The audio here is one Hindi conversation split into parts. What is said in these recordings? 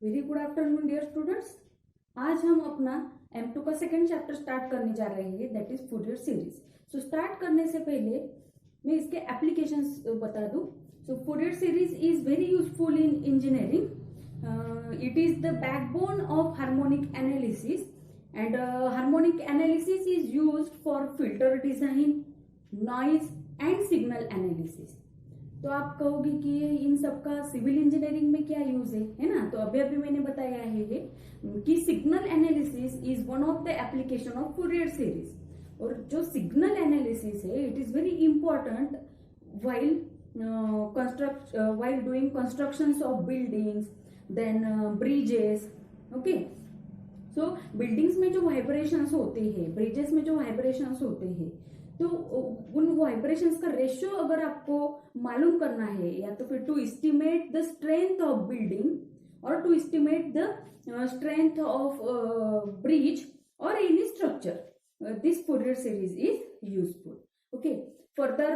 Very good afternoon dear students. आज हम अपना M2 का सेकंड चैप्टर स्टार्ट करने जा रहे हैं, that is Fourier series. So start करने से पहले मैं इसके एप्लीकेशंस बता दूं। So Fourier series is very useful in engineering. It is the backbone of harmonic analysis and harmonic analysis is used for filter design, noise and signal analysis. तो आप कहोगे कि ये इन सब का सिविल इंजीनियरिंग में क्या यूज है ना। तो अभी अभी मैंने बताया है कि signal analysis is one of the application of Fourier series. और जो सिग्नल एनालिसिस है it is very important while while doing constructions of buildings, then bridges. Okay, so buildings में जो वाइब्रेशंस होते हैं, ब्रिजेस में जो वाइब्रेशंस होते हैं, तो उन वाइब्रेशंस का रेशियो अगर आपको मालूम करना है, या तो फिर to estimate the strength of building और to estimate the strength of bridge और any structure, this Fourier series is useful. Okay, further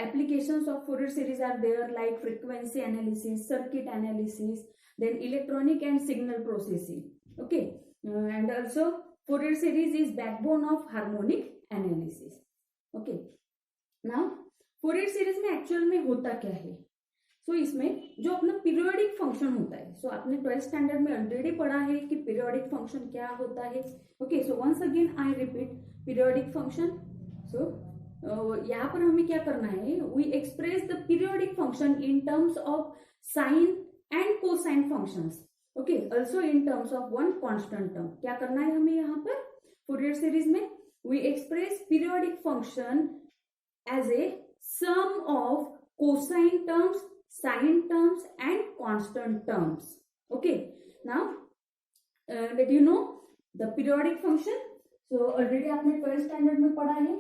applications of Fourier series are there, like frequency analysis, circuit analysis, then electronic and signal processing. Okay, and also Fourier series is backbone of harmonic analysis. Okay, now Fourier series में एक्चुअल में होता क्या है? सो इसमें जो अपना पीरियोडिक फंक्शन होता है, सो आपने 12th स्टैंडर्ड में ऑलरेडी पढ़ा है कि पीरियोडिक फंक्शन क्या होता है. Okay, so once again I repeat periodic function. So यहाँ पर हमें क्या करना है, we express the periodic function in terms of sine and cosine functions. Okay, also in terms of one constant term. क्या करना है हमें यहाँ पर फूरियर सीरीज में, we express periodic function as a sum of cosine terms, sine terms and constant terms. Okay, now let you know the periodic function. So already आपने 12th स्टैंडर्ड में पढ़ा है.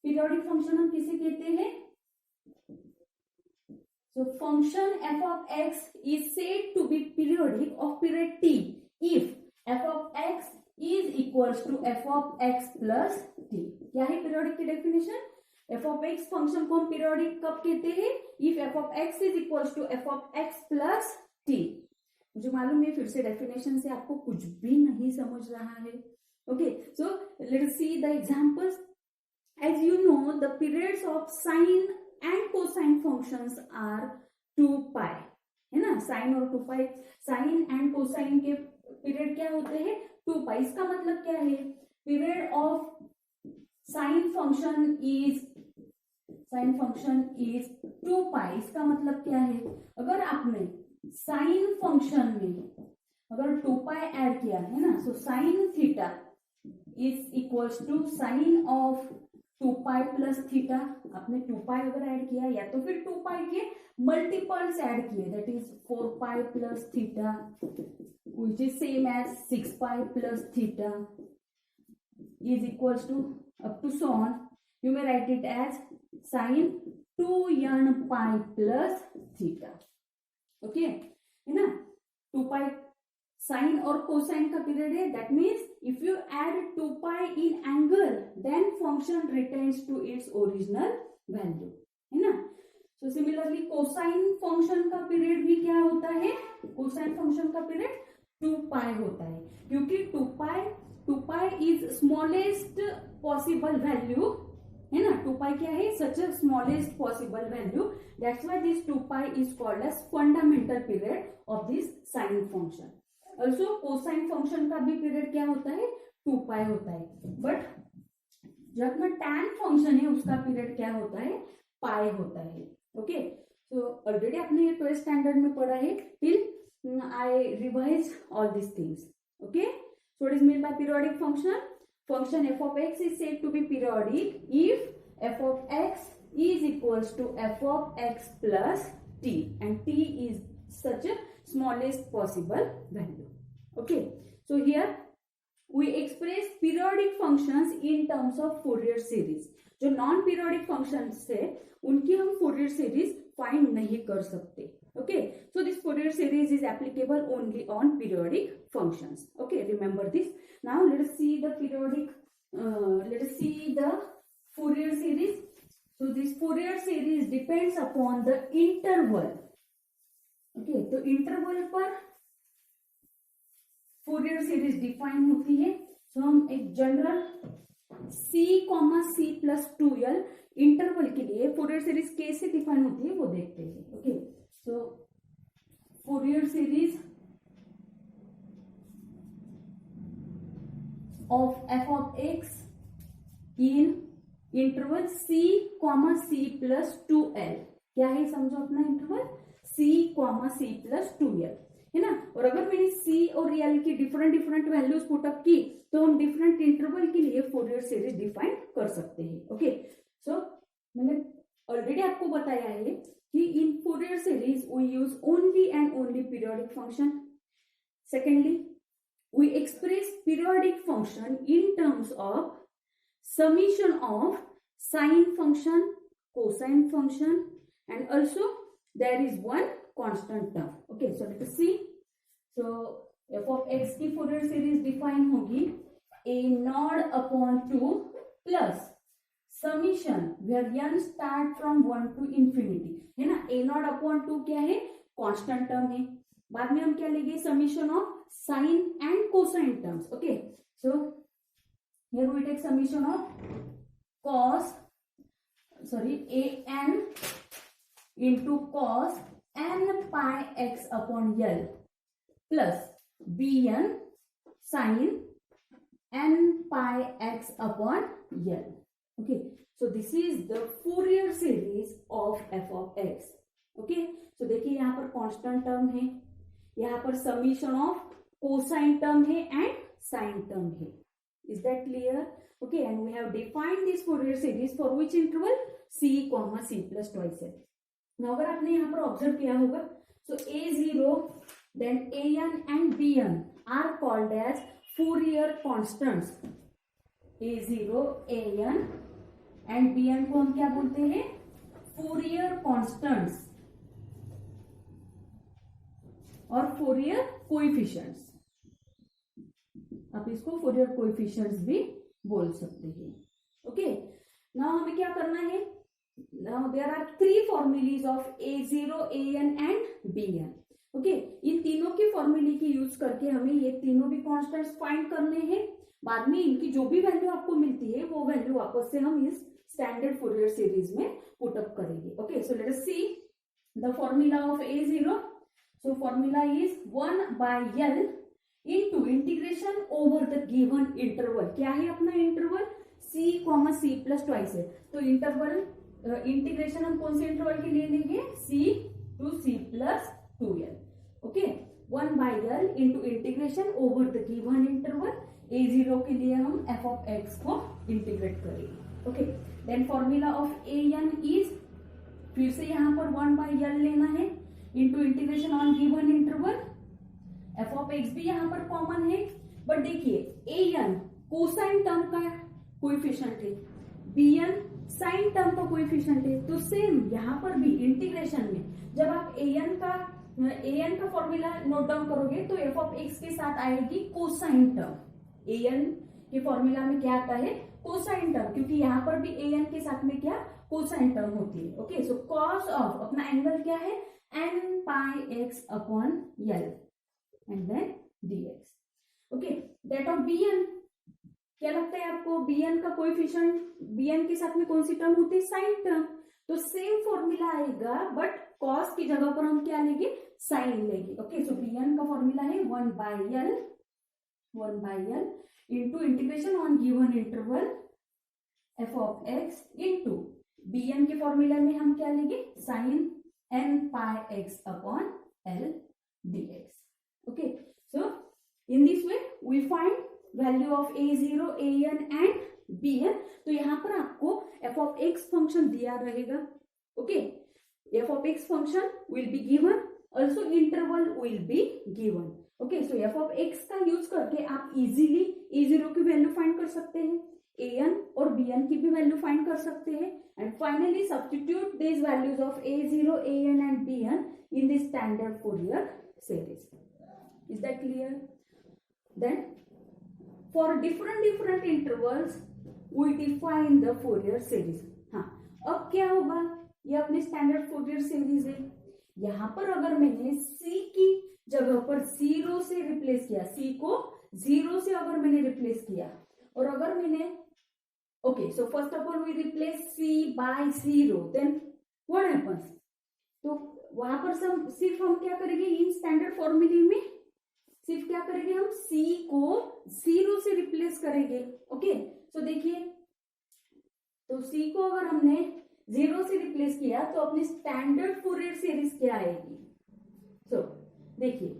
पीरियोडिक फंक्शन हम किसे कहते हैं? So function f of x is said to be periodic of period t if f of x is equals to f of x plus t. क्या है पीरियोडिक की definition? f of x function को हम पीरियोडिक कब कहते हैं? if f of x is equals to f of x plus t. मुझे मालूम है फिर से डेफिनेशन से आपको कुछ भी नहीं समझ रहा है. Okay, so let's see the examples. As you know, the periods of sine and cosine functions are 2 pi, है ना. साइन और 2 पाई, साइन एंड कोसाइन के पीरियड क्या होते हैं? 2 पाई. इसका मतलब क्या है? Period of sine function is 2 पाई. इसका मतलब क्या है? अगर आपने साइन फंक्शन में अगर 2 पाई ऐड किया है ना, so sine theta is equals to sine of 2 pi plus theta. आपने 2 पाई अगर ऐड किया या तो फिर 2 पाई के मल्टीपल्स ऐड किए, that is 4 pi plus theta which is same as 6 pi plus theta is equals to up to so on. You may write it as sine 2n pi plus theta. Okay, है ना. 2 पाई साइन और कोसाइन का पीरियड है. That means if you add 2 pi in angle then function returns to its original value, है ना. सो सिमिलरली कोसाइन फंक्शन का पीरियड भी क्या होता है? कोसाइन फंक्शन का पीरियड 2 पाई होता है, क्योंकि 2 pi is smallest possible value, है ना. 2 पाई क्या है? Such a smallest possible value. That's why this 2 pi is called as fundamental period of this sine function. Also cosine function का भी पीरियड क्या होता है? 2 पाई होता है. बट जो अपना टैन फंक्शन है उसका पीरियड क्या होता है? पाई होता है. ओके, सो ऑलरेडी आपने ये 12th स्टैंडर्ड में पढ़ा है. Till I revise all this things. Okay, so what is mean by periodic function? Function f of x is said to be periodic if f of x is equals to f of x plus t and t is such a smallest possible value. Okay, so here we express periodic functions in terms of Fourier series. जो नॉन पीरियोडिक फंक्शंस है उनकी हम Fourier series फाइंड नहीं कर सकते. Okay, so this Fourier series is applicable only on periodic functions. Okay, remember this. Now let us see the Fourier series. So this Fourier series depends upon the interval. Okay, तो इंटरवल पर फूरियर सीरीज डिफाइन होती है, तो हम एक जनरल C,C+2L इंटरवल के लिए फूरियर सीरीज कैसे डिफाइन होती है वो देखते हैं. Okay, so Fourier series of f of x in interval C,C+2L. क्या है समझो अपना इंटरवल C,C+2L है ना. और अगर मैंने C और L की डिफरेंट वैल्यूज पुटअप की तो हम डिफरेंट इंटरवल के लिए फूरियर सीरीज डिफाइन कर सकते हैं. ओके, सो मैंने ऑलरेडी आपको बताया है कि in Fourier series we use only and only periodic function. Secondly, we express periodic function in terms of summation of sine function, cosine function, and also there is one constant term. Okay, so let us see. So f of x की Fourier series define होगी a naught upon 2 plus summation where n start from 1 to infinity है ना. a naught upon 2 क्या है, constant term है. बाद में हम क्या लेंगे, summation of sine and cosine terms. Okay, so here we take summation of a n into cos n pi x upon L plus b n sin n pi x upon L. Okay, so this is the Fourier series of f of x. Okay, so देखिए यहाँ पर कांस्टेंट टर्म है, यहाँ पर समीशन ऑफ कोसाइन टर्म है एंड साइन टर्म है. Is that clear? Okay, and we have defined this Fourier series for which interval C,C+2L. Now अगर आपने यहाँ पर ऑब्जर्व किया होगा, so A0 then AN and BN are called as Fourier constants. A0, AN and BN को हम क्या बोलते हैं, फूरियर कॉन्स्टेंट्स और फूरियर कोएफिशिएंट्स. आप इसको फूरियर कोएफिशिएंट्स भी बोल सकते हैं. ओके, नाउ हमें क्या करना है, now there are 3 formulae of A0, AN and BN. Okay, इन तीनों की फॉर्मूले की यूज करके हमें ये तीनों भी कांस्टेंट्स फाइंड करने हैं. बाद में इनकी जो भी वैल्यू आपको मिलती है वो वैल्यू वापस से हम इस स्टैंडर्ड फूरियर सीरीज में पुट अप करेंगे. Okay, so let us see the formula of A0. So formula is 1 by L into integration over the given interval. क्या है अपना इंटरवल, C,C+2 है. तो इंटरवल इंटीग्रेशन हम कौन से इंटरवल के लिए लेंगे, C to C+2L. Okay, 1 by L into integration over the given interval. A0 के लिए हम f of x को इंटीग्रेट करेंगे. Okay, then formula of AN is, फिर से यहाँ पर 1 by L लेना है into integration on given interval. F of x भी यहां पर कॉमन है, बट देखिए an कोसाइन टर्म का कोएफिशिएंट है, bn साइन टर्म का कोएफिशिएंट है. तो सेम यहां पर भी इंटीग्रेशन में जब आप an का फॉर्मूला नोट डाउन करोगे तो एफ ऑफ एक्स के साथ आएगी कोसाइन टर्म. an के फॉर्मूला में क्या आता है, कोसाइन टर्म, क्योंकि यहां पर भी an के साथ में क्या कोसाइन टर्म होती है. ओके, सो कॉस ऑफ अपना एंगल क्या है, n pi x upon L and then dx. Okay, that of bn क्या लगता है आपको, bn का कोएफिशिएंट, bn के साथ में कौन सी टर्म होती है, साइन टर्म. तो सेम फॉर्मूला आएगा बट cos की जगह पर हम क्या लेंगे, साइन लेंगे. ओके, सो bn का फॉर्मूला है 1 by L into integration on given interval f of x into bn के फॉर्मूला में हम क्या लेंगे, sign n pi x upon L dx. Okay, so in this way we find value of A0, AN and BN. तो यहाँ पर आपको f of x फंक्शन दिया रहेगा. Okay, f of x function will be given, also interval will be given. Okay, so f of x का यूज करके आप इजीली A0 की वैल्यू फाइंड कर सकते हैं, an और bn की भी वैल्यू फाइंड कर सकते हैं. And finally substitute these values of A0, AN and BN in the standard Fourier series. Is that clear? Then for different intervals we define the Fourier series. हाँ, अब क्या होगा, ये अपनी स्टैंडर्ड Fourier series है. यहाँ पर अगर मैंने C की जगह पर जीरो से रिप्लेस किया, सी को जीरो से अगर मैंने रिप्लेस किया, और अगर मैंने okay, so first of all we replace C by zero, then what happens? तो वहां पर सिर्फ हम क्या करेंगे, इन स्टैंडर्ड फॉर्मूले में सिर्फ क्या करेंगे, हम सी को जीरो से रिप्लेस करेंगे। ओके, सो देखिए, तो सी को अगर हमने जीरो से रिप्लेस किया तो अपनी स्टैंडर्ड फूरियर सीरीज क्या आएगी? सो देखिए,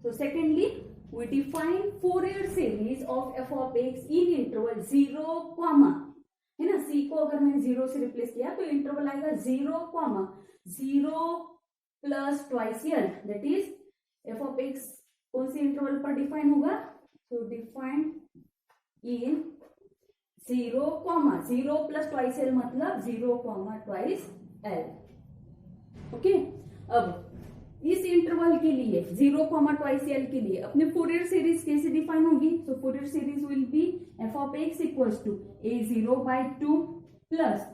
so secondly we define Fourier series of f of x in interval 0, है ना, c को अगर मैंने जीरो से रिप्लेस किया तो इंटरवल आएगा 0, 0 plus twice L, that is f of x कौन सी इंटरवल पर डिफाइन होगा? तो डिफाइन इन 0, 0 प्लस ट्वाइस एल मतलब 0, ट्वाइस एल। ओके, अब इस इंटरवल के लिए 0, ट्वाइस एल के लिए अपने फूरियर सीरीज कैसे डिफाइन होगी? तो Fourier series will be f of x equals to a0/2 plus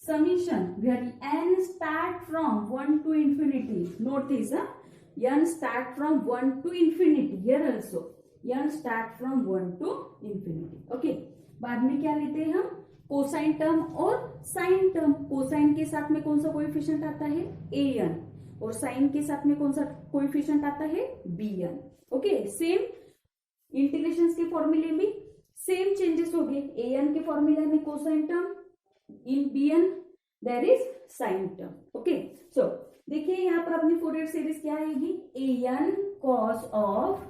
summation where n start from 1 to infinity. Note this, n start from 1 to infinity. Here also n start from 1 to infinity. Okay, बाद में क्या लेते हैं हम? कोसाइन टर्म और साइन टर्म। कोसाइन के साथ में कौन सा कोएफिशिएंट आता है? an, और साइन के साथ में कौन सा कोएफिशिएंट आता है? bn. ओके, सेम इंटीग्रेशन के फॉर्मूले में सेम चेंजेस हो गए। an के फॉर्मूला में cosine term, in bn there is sine term. Okay, so देखिए यहां पर अपनी फूरियर सीरीज क्या आएगी? an cos of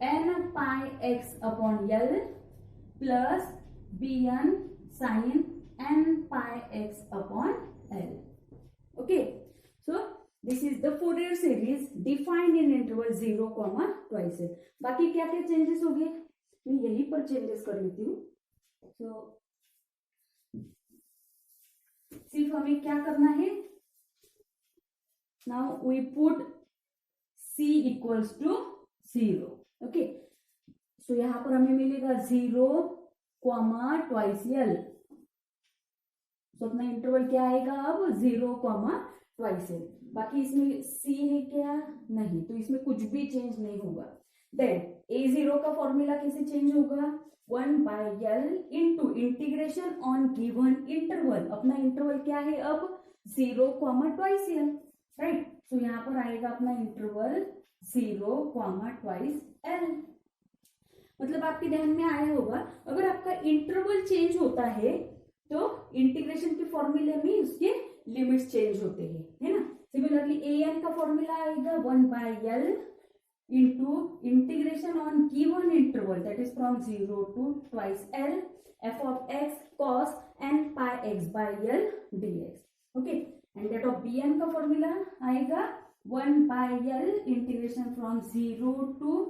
n pi x upon l plus bn sine n pi x upon l. Okay, so this is the Fourier series defined in interval 0, twice. बाकी क्या क्या चेंजेस हो गए, मैं यहीं पर चेंजेस कर लेती हूँ। तो सिर्फ हमें क्या करना है, now we put c equals to 0. Okay, so यहां पर हमें मिलेगा 0, ट्वाइस l. तो अपना इंटरवल क्या आएगा अब? 0, ट्वाइस एल. बाकी इसमें c है क्या? नहीं, तो इसमें कुछ भी चेंज नहीं होगा। देन a0 का फॉर्मूला कैसे चेंज होगा? 1/l into integration on given interval. अपना इंटरवल क्या है अब? 0, ट्वाइस एल, राइट। तो यहाँ पर आएगा अपना इंटरवल 0, ट्वाइस एल। मतलब आपके ध्यान में आया होगा, अगर आपका इंटरवल चेंज होता है तो इंटीग्रेशन के फॉर्मूले में उसके लिमिट्स चेंज होते हैं, है ना। सिमिलरली an का फॉर्मूला आएगा 1/l into integration on given interval that is from 0 to twice l f of x cos n pi x by l dx. Okay, and that of bn का फॉर्मूला आएगा 1/l integration from 0 to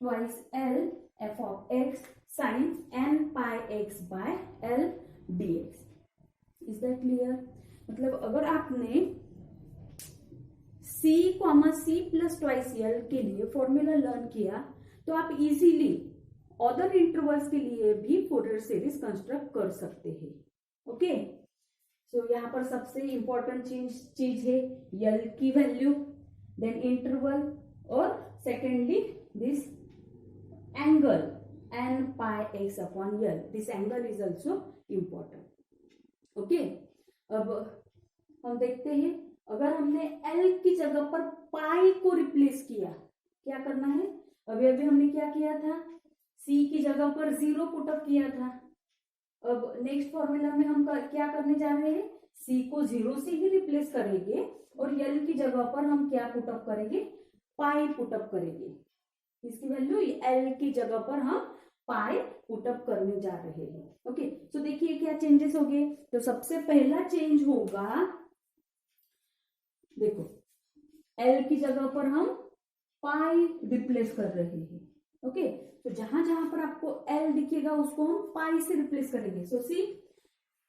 twice l f of x sin n pi x by l dx. Is that clear? मतलब अगर आपने c, c plus twice L के लिए फॉर्मूला लर्न किया तो आप इजीली अदर इंटरवल्स के लिए भी फूरियर सीरीज कंस्ट्रक्ट कर सकते हैं। ओके, सो यहाँ पर सबसे इंपॉर्टेंट चीज है यल की वैल्यू, देन इंटरवल, और secondly this angle n pi x upon l. This angle is also important. Okay, अब हम देखते हैं अगर हमने l की जगह पर पाई को रिप्लेस किया, क्या करना है? अभी हमने क्या किया था? c की जगह पर 0 पुटअप किया था। अब नेक्स्ट फॉर्मूला में हम क्या करने जा रहे हैं? c को 0 से ही रिप्लेस करेंगे और l की जगह पर हम क्या पुटअप करेंगे? पाई पुटअप करेंगे। इसकी वैल्यू l की जगह पर हम पाई पुटअप करने जा रहे हैं। ओके, तो देखिए क्या चेंजेस हो गए। तो सबसे पहला चेंज होगा, देखो l की जगह पर हम पाई रिप्लेस कर रहे हैं। ओके, तो जहां जहां पर आपको l दिखेगा उसको हम पाई से रिप्लेस करेंगे। सो सी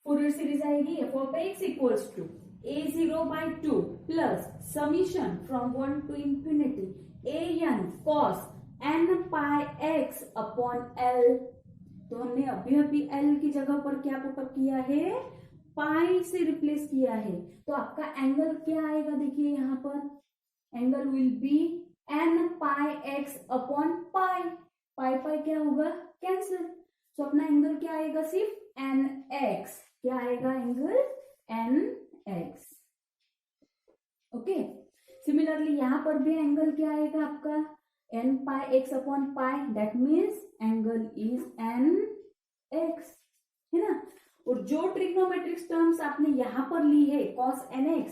फूरियर सीरीज आएगी f of x equals to a0/2 plus summation from 1 to infinity an cos n pi x upon l. तो हमने अभी l की जगह पर क्या पुटअप किया है? पाई से रिप्लेस किया है। तो आपका एंगल क्या आएगा? देखिए यहाँ पर angle will be n pi x upon pi, pi pi क्या होगा, कैंसिल। तो अपना एंगल क्या आएगा, सिर्फ एन एक्स, क्या आएगा angle n x. Okay, similarly यहां पर भी एंगल क्या आएगा आपका n pi x upon pi, that means angle is n x, है ना। और जो ट्रिग्नोमेट्रिक टर्म्स आपने यहां पर ली है cos nx,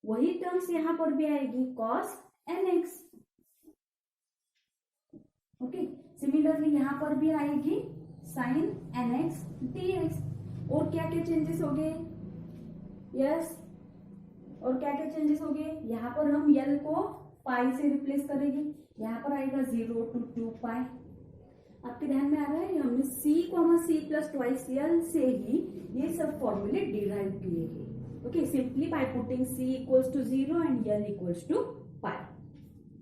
वही टर्म्स यहां पर भी आएगी cos nx। ओके, सिमिलरली यहां पर भी आएगी sin nx dx। और क्या क्या चेंजेस हो गए, यस, और क्या क्या चेंजेस हो गए, यहाँ पर हम यल को पाई से रिप्लेस करेंगे, यहाँ पर आएगा 0 to 2 पाई। आपके ध्यान में आ रहा है, हमने c, c + यल से ही ये सब फॉर्मूले डिराइव किए हैं। Okay, simply by putting c = 0 and L = pi.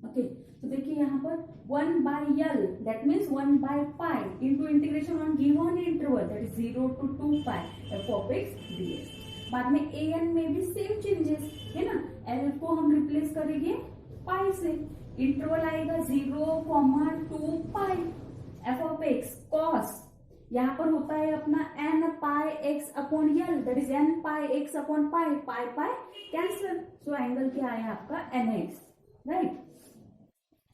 Okay, तो देखिए यहाँ पर 1/L दैट मीन्स 1/पाई into integration on given interval that is 0 to 2 pi f(x) dx। बाद में an में भी सेम चेंजेस है ना, l को हम रिप्लेस करेंगे पाई से, इंटरवल आएगा 0, 2 पाई f(x) cos, यहाँ पर होता है अपना n pi x upon L that is n pi x upon pi, pi pi cancel, so angle क्या आया आपका nx, राइट।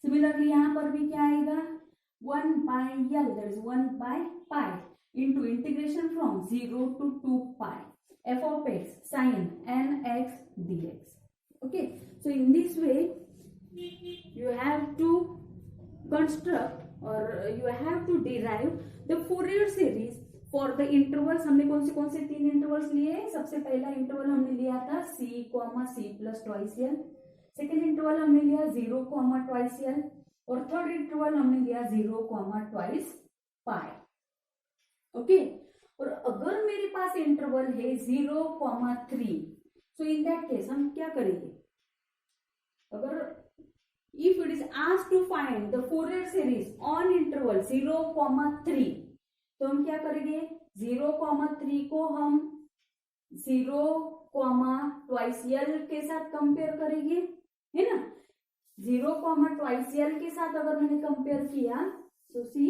सिमिलरली यहाँ पर भी क्या आएगा 1/L दैट इज 1/पाई into integration from 0 to 2 pi f(x) sin nx dx। okay, so in this way you have to construct or you have to derive the Fourier series for the intervals। हमने कौन से 3 इंटरवल्स लिए, सबसे पहला इंटरवल हमने लिया था c, c + 2l, second interval हमने लिया 0, 2l, और थर्ड इंटरवल हमने लिया 0, 2 पाई। ओके, और अगर मेरे पास इंटरवल है 0, 3, सो इन दैट केस हम क्या करेंगे, अगर if it is asked to find the Fourier series on interval 0, 3, तो हम क्या करेंगे 0, 3 को हम 0, 2l के साथ कंपेयर करेंगे, है ना। 0, 2l के साथ अगर मैंने कंपेयर किया, सो सी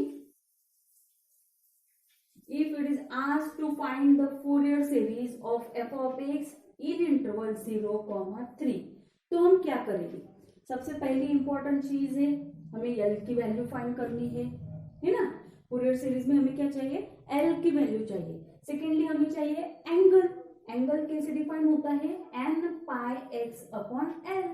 if it is asked to find the Fourier series of f(x) in interval 0, 3, तो हम क्या करेंगे, सबसे पहली इंपॉर्टेंट चीज है हमें L की वैल्यू फाइंड करनी है ना। Fourier सीरीज में हमें क्या चाहिए, L की वैल्यू चाहिए। सेकेंडली हमें चाहिए एंगल, एंगल कैसे डिफाइन होता है n pi x upon l,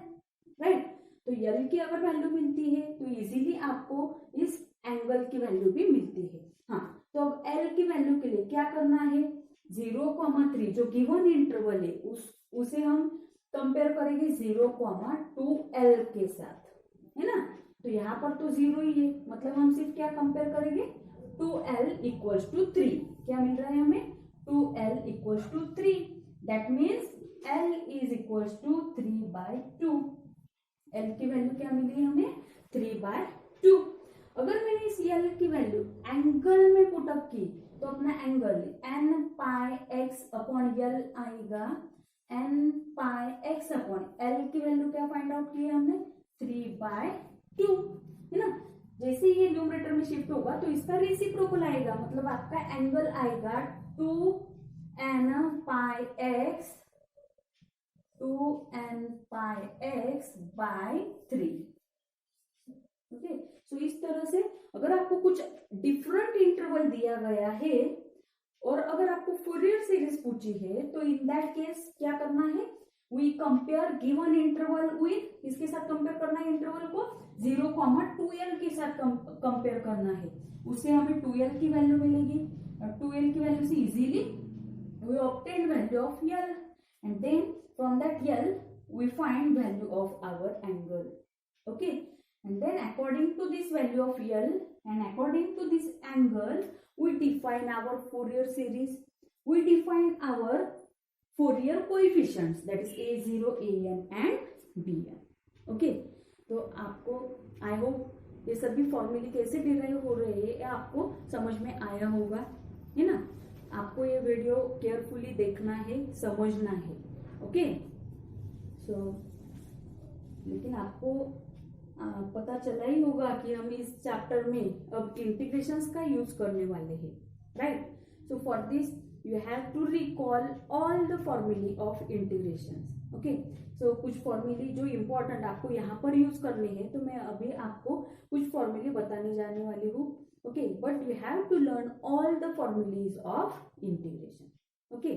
right. तो L की अगर वैल्यू मिलती है तो इजीली आपको इस एंगल की वैल्यू भी मिलती है। हाँ, तो अब L की वैल्यू के लिए क्या करना है, 0, 3 जो गिवन इंटरवल है उसे हम कंपेयर करेंगे 0, 2l के साथ, है ना। तो यहाँ पर तो 0 ही है, मतलब हम सिर्फ क्या कंपेयर करेंगे 2l = 3, क्या मिल रहा है हमें 2l = 3, that means l = 3/2। l की वैल्यू क्या मिली हमें 3/2। अगर मैंने इस L की वैल्यू एंगल में पुटअप की तो अपना angle n pi x upon L आएगा, n pi x upon L की वैल्यू क्या फाइंड आउट की है हमने 3/2, है ना। जैसे ये न्यूमरेटर में शिफ्ट होगा तो इसका रेसिप्रोकल आएगा, मतलब आपका एंगल आएगा 2n पाई x/3। ओके, सो इस तरह से अगर आपको कुछ डिफरेंट इंटरवल दिया गया है और अगर आपको फूरियर सीरीज पूछी है तो इन दैट केस क्या करना है, we compare given interval with, इसके साथ कंपेयर करना है इंटरवल को 0, 2l के साथ कंपेयर करना है, उससे हमें 2l की वैल्यू मिलेगी। 2l की वैल्यू से easily we obtain value of l and then from that l we find value of our angle. Okay, and then according to this value of L and according to this angle we define our Fourier series, we define our Fourier coefficients that is a0, an and bn। okay, तो आपको आई होप ये सभी फॉर्मूले कैसे डिराइव हो रहे हैं ये आपको समझ में आया होगा, है ना। आपको ये वीडियो केयरफुली देखना है, समझना है। ओके, सो लेकिन आपको पता चला ही होगा कि हम इस चैप्टर में अब इंटीग्रेशंस का यूज करने वाले हैं, right. So for this you have to recall all the फॉर्मूले ऑफ इंटीग्रेशंस, ओके। सो कुछ फॉर्मूले जो इम्पोर्टेंट आपको यहाँ पर यूज करने हैं, तो मैं अभी आपको कुछ फॉर्मूले बताने जाने वाली हूँ, okay. But you have to learn all the formulas of integration, okay.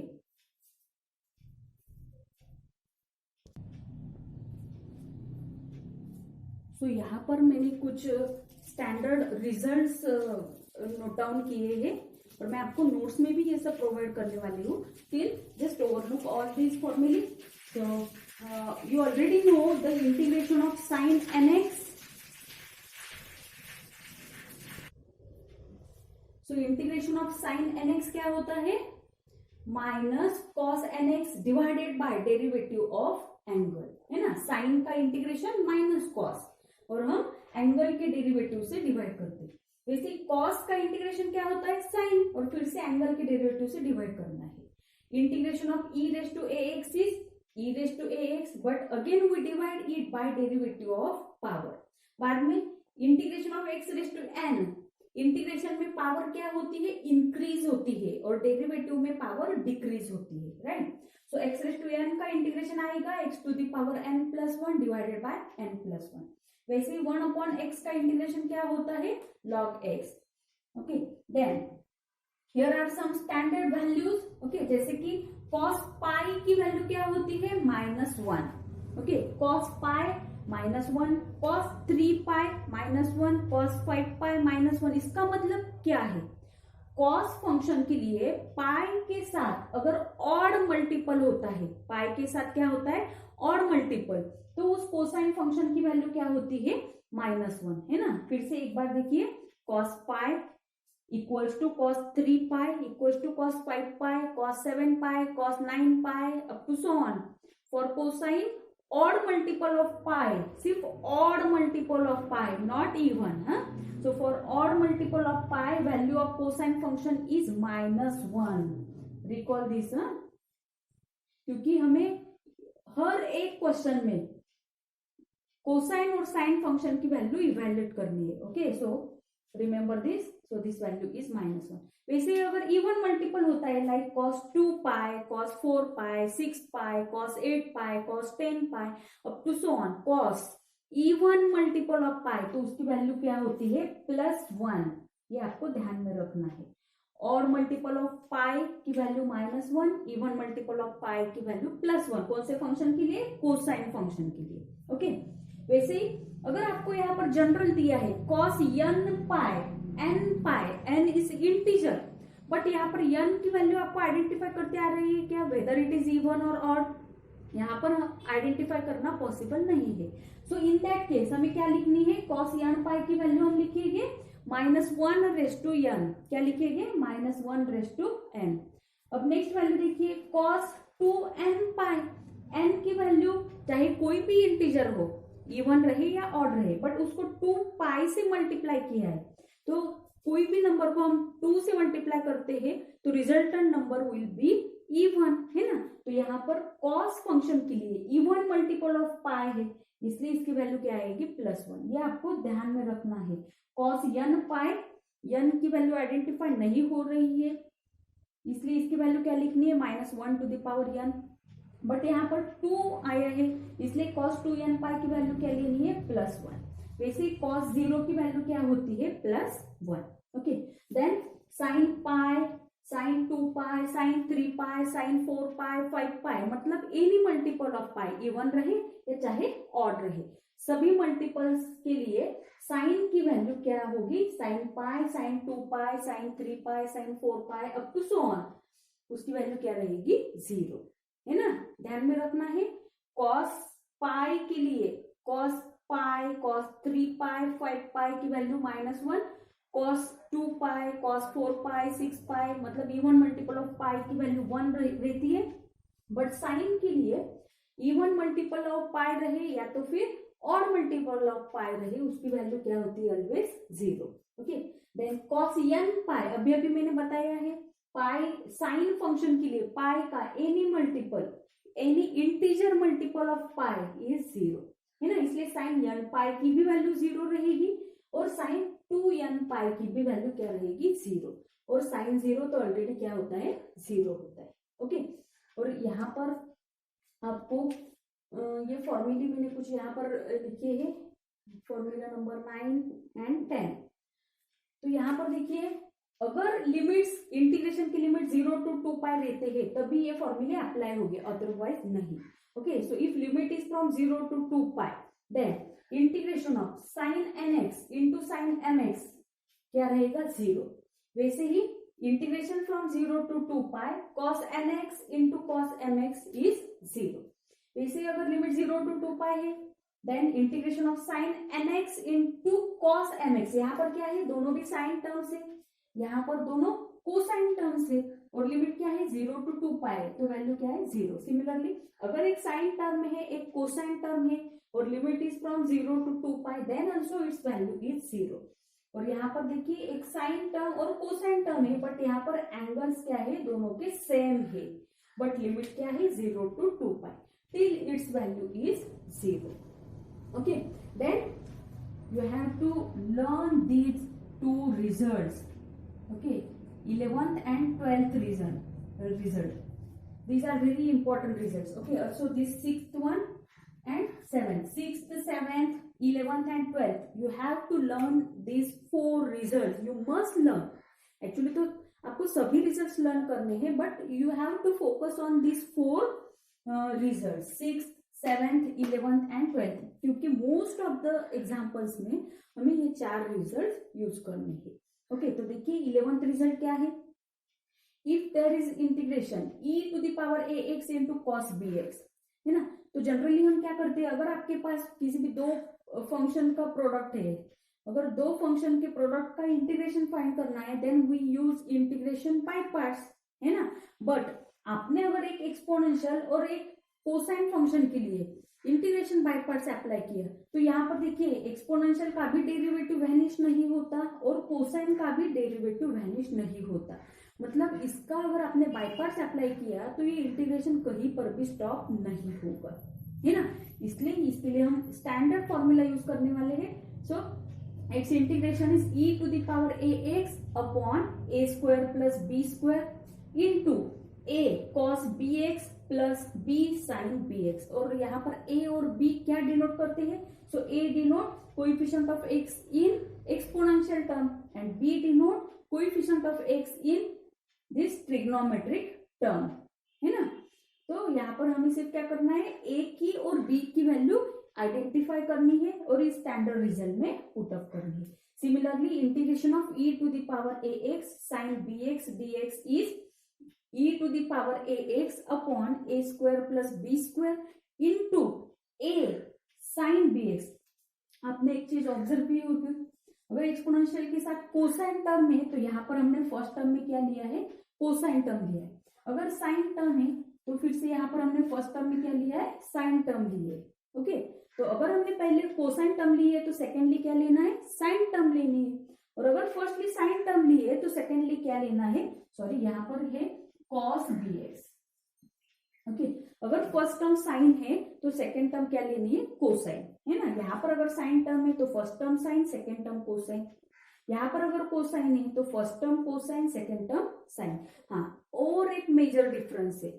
So यहाँ पर मैंने कुछ स्टैंडर्ड रिजल्ट्स नोट डाउन किए हैं और मैं आपको नोट्स में भी ये सब प्रोवाइड करने वाली हूँ। Till just overlook all this फॉर्मूले। So you already know the integration of sine nx। So integration of sine nx क्या होता है? Minus cos nx divided by derivative of angle, है ना। साइन का इंटीग्रेशन माइनस कॉस, और हम एंगल के डेरिवेटिव से डिवाइड करते हैं। वैसे कॉस का इंटीग्रेशन क्या होता है? साइन, और फिर से एंगल के डेरिवेटिव से डिवाइड करना है। Integration of e raise to ax is e raise to ax, but again we divide it by derivative of power. बाद में integration of x raise to n, integration में पावर क्या होती है? इंक्रीज होती है, और डेरिवेटिव में पावर डिक्रीज होती है, right. So x raise to n का इंटीग्रेशन आएगा x to the power n plus 1 divided by n plus 1। वैसे ही 1 अपॉन x का इंटीग्रेशन क्या होता है? log x, okay. Then here are some standard values, okay. जैसे कि cos पाई की वैल्यू क्या होती है? -1, ओके। cos पाई -1, cos 3 पाई -1, cos 5 पाई -1। इसका मतलब क्या है? cos फंक्शन के लिए पाई के साथ अगर ऑड मल्टीपल होता है, पाई के साथ क्या होता है? ऑड मल्टीपल, तो उस कोसाइन फंक्शन की वैल्यू क्या होती है? -1, है ना। फिर से एक बार देखिए, cos pi equals to cos 3 pi equals to cos 5 pi, cos 7 pi, cos 9 pi, up to so on. For cosine odd multiple of pi, सिर्फ odd multiple of pi, not even, हाँ। So for odd multiple of pi, value of cosine function is -1. Recall this, हाँ, क्योंकि हमें हर एक क्वेश्चन में कोसाइन और साइन फंक्शन की वैल्यू इवेल्युएट करनी है, okay. So remember this, so this value is -1। वैसे अगर इवन मल्टीपल होता है, like cos 2 pi, cos 4 pi, 6 pi, cos 8 pi, cos 10 pi, up to so on, cos even multiple of pi, तो उसकी वैल्यू क्या होती है? +1। ये आपको ध्यान में रखना है। और मल्टीपल ऑफ पाई की वैल्यू -1, इवन मल्टीपल ऑफ पाई की वैल्यू +1। कौन से फंक्शन के लिए? कोसाइन फंक्शन के लिए, ओके। वैसे ही अगर आपको यहाँ पर जनरल दिया है cos n pi, n is integer, but यहाँ पर n की वैल्यू आपको आइडेंटिफाई करते आ रही है क्या? वेदर इट इज इवन और ऑड, यहाँ पर आइडेंटिफाई करना पॉसिबल नहीं है। सो इन दैट केस हमें क्या लिखनी है? cos n पाई की वैल्यू हम लिखेंगे -1 रेज टू n, क्या लिखेंगे? -1 रेज टू n। अब नेक्स्ट वैल्यू देखिए, cos 2n पाई, n की वैल्यू चाहे कोई भी इंटीजर हो, इवन रहे या ऑड रहे, बट उसको 2 पाई से मल्टीप्लाई किया है, तो कोई भी नंबर को हम 2 से मल्टीप्लाई करते हैं तो resultant number will be even, है ना। तो यहाँ पर cos फंक्शन के लिए इवन मल्टीपल ऑफ पाई है, इसलिए इसकी वैल्यू क्या आएगी? +1। ये आपको ध्यान में रखना है। cos n पाई, n की वैल्यू आइडेंटिफाई नहीं हो रही है, इसलिए इसकी वैल्यू क्या लिखनी है? -1 to the power n, but यहाँ पर 2 आया है, इसलिए cos 2n पाई की वैल्यू क्या लेनी है? +1। वैसे ही cos 0 की वैल्यू क्या होती है? +1, okay. Then sin pi, sin 2 pi, sin 3 pi, sin 4 पाई, 5 पाई, मतलब any multiple of pi, even रहे या चाहे ऑड रहे, सभी मल्टीपल्स के लिए साइन की वैल्यू क्या होगी? sin pi, sin 2 pi, sin 3 pi, sin 4 pi, up to so on, उसकी वैल्यू क्या रहेगी? 0, है ना। ध्यान में रखना है। cos पाई के लिए cos पाई, cos 3 पाई, 5 पाई की value -1, cos 2 pi, cos 4 pi, 6 पाई, मतलब इवन मल्टीपल ऑफ पाई की वैल्यू 1 रहती है, बट साइन के लिए इवन मल्टीपल ऑफ पाई रहे या तो फिर और मल्टीपल ऑफ पाई रहे, उसकी वैल्यू क्या होती है? Always 0, okay. Then cos n pi, अभी मैंने बताया है, पाई साइन फंक्शन के लिए पाई का any multiple, any integer multiple of pi is 0, है ना। इसलिए साइन n पाई की भी वैल्यू 0 रहेगी और साइन 2n पाई की भी वैल्यू क्या रहेगी 0, और साइन 0 तो ऑलरेडी क्या होता है 0 होता है। ओके, और यहाँ पर आपको ये फॉर्मूले मैंने कुछ यहाँ पर लिखे हैं, फॉर्मूला नंबर 9 एंड 10। तो यहाँ पर देखिए, अगर लिमिट्स इंटीग्रेशन की लिमिट 0 to 2 पाई रहते हैं तभी ये फॉर्मूले अप्लाई होंगे, अदरवाइज नहीं। Okay, so if limit is from 0 to 2 pi then integration of sine nx into sine mx क्या रहेगा 0। वैसे ही integration from 0 to 2 pi cos nx into cos mx is 0। वैसे ही अगर लिमिट 0 to 2 पाई है then integration of sine nx into cos mx, यहाँ पर क्या है दोनों भी साइन टर्म्स है, यहाँ पर दोनों कोसाइन टर्म्स है, और लिमिट क्या है 0 to 2 पाई, तो वैल्यू क्या है 0। सिमिलरली अगर एक साइन टर्म है एक कोसाइन टर्म है और limit is from 0 to 2 pi then also its value is 0। और यहाँ पर देखिए एक साइन टर्म और कोसाइन टर्म है बट यहाँ पर एंगल्स क्या है दोनों के सेम है, बट लिमिट क्या है 0 to 2 pi till its value is 0। Okay, then you have to learn these two results. Okay, 11th and 12th result. These are very important results. Okay, also this 6th one and 7th, 6th, 7th, 11th and 12th. You have to learn these 4 results. You must learn. Actually तो आपको सभी results learn करने हैं, but you have to focus on these 4 results, 6th, 7th, 11th and 12th, क्योंकि मोस्ट ऑफ द एग्जाम्पल्स में हमें ये 4 रिजल्ट यूज करने हैं। ओके, तो देखिए 11th रिजल्ट क्या है, if there is integration e to the power ax into cos bx, है ना। तो जनरली हम क्या करते हैं, अगर आपके पास किसी भी दो फंक्शन का प्रोडक्ट है, अगर दो फंक्शन के प्रोडक्ट का इंटीग्रेशन फाइंड करना है then we use integration by parts, है ना। बट आपने अगर एक एक्सपोनेंशियल और एक कोसाइन फंक्शन के लिए इंटीग्रेशन बाय पार्ट्स अप्लाई किया तो यहाँ पर देखिए एक्सपोनेंशियल का भी डेरिवेटिव वैनिश नहीं होता और कोसाइन का भी डेरिवेटिव वैनिश नहीं होता। मतलब इसका अगर आपने बाय पार्ट्स अप्लाई किया तो ये इंटीग्रेशन कहीं पर भी स्टॉप नहीं होगा, है ना। इसलिए इसके लिए हम स्टैंडर्ड फॉर्मूला यूज करने वाले हैं। So x integration is e to the power ax upon a square plus b square into a cos bx plus b sine bx, और यहाँ पर a और b क्या डिनोट करते हैं, सो a denote coefficient of x in exponential term and b denote coefficient of x in this trigonometric term, है ना। तो यहाँ पर हमें सिर्फ क्या करना है, a की और b की वैल्यू आइडेंटिफाई करनी है और इस स्टैंडर्ड रिजल्ट में पुट अप करनी है। Similarly integration of e to the power ax sine bx dx is e to the power ax upon a square plus b square into a sine bx। आपने एक चीज ऑब्जर्व की होगी, अगर एक्सपोनेंशियल के साथ कोसाइन टर्म है तो यहाँ पर हमने फर्स्ट टर्म में क्या लिया है, कोसाइन टर्म लिया है। अगर साइन टर्म है तो फिर से यहाँ पर हमने फर्स्ट टर्म में क्या लिया है, साइन टर्म लिए। ओके, तो अगर हमने पहले कोसाइन टर्म ली है तो सेकेंडली क्या लेना है, साइन टर्म लेनी है, और अगर फर्स्टली साइन टर्म ली है तो सेकेंडली क्या लेना है, सॉरी यहाँ पर है cos bx। ओके, अगर फर्स्ट टर्म साइन है तो सेकेंड टर्म क्या लेनी है, कोसाइन, है ना। यहाँ पर अगर साइन टर्म है तो first term sine second term cosine, यहाँ पर अगर कोसाइन है तो first term cosine second term sine. हाँ, और एक मेजर डिफरेंस है,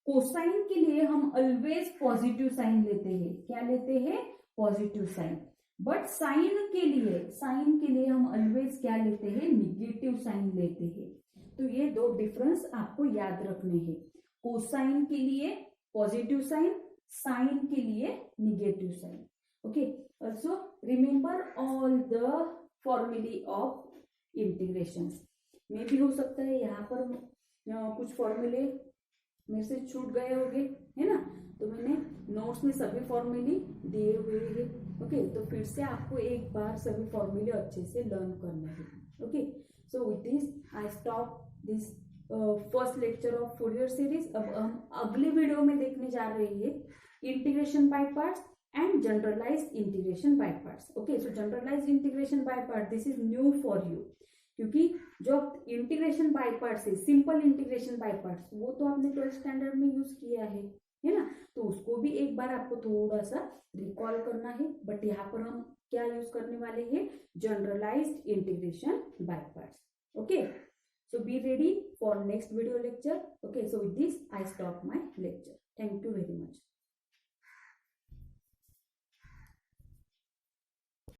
कोसाइन के लिए हम ऑलवेज पॉजिटिव साइन लेते हैं, क्या लेते हैं, पॉजिटिव साइन, बट साइन के लिए हम ऑलवेज क्या लेते हैं, निगेटिव साइन लेते हैं। तो ये दो डिफरेंस आपको याद रखने हैं, कोसाइन के लिए पॉजिटिव साइन, साइन के लिए negative sine. Okay, also remember all the फॉर्मूले ऑफ इंटीग्रेशंस। में भी हो सकता है यहाँ पर कुछ फॉर्मूले मेरे से छूट गए होंगे, है ना, तो मैंने नोट्स में सभी फॉर्मूले दिए हुए हैं। ओके, तो फिर से आपको एक बार सभी फॉर्मूले अच्छे से लर्न करना है। Okay, so with this I stop this first lecture of Fourier series. अब हम अगले वीडियो में देखने जा रहे हैं integration by parts and generalised integration by parts. Okay, so generalised integration by part this is new for you, क्योंकि जो इंटीग्रेशन बाय पार्ट्स है, सिंपल इंटीग्रेशन बाय पार्ट्स, वो तो आपने 12th स्टैंडर्ड में यूज किया है, है ना। तो उसको भी एक बार आपको थोड़ा सा रिकॉल करना है, बट यहाँ पर हम क्या यूज करने वाले हैं, generalised integration by parts. Okay, so be ready for next video lecture. Okay, so with this I stop my lecture. Thank you very much.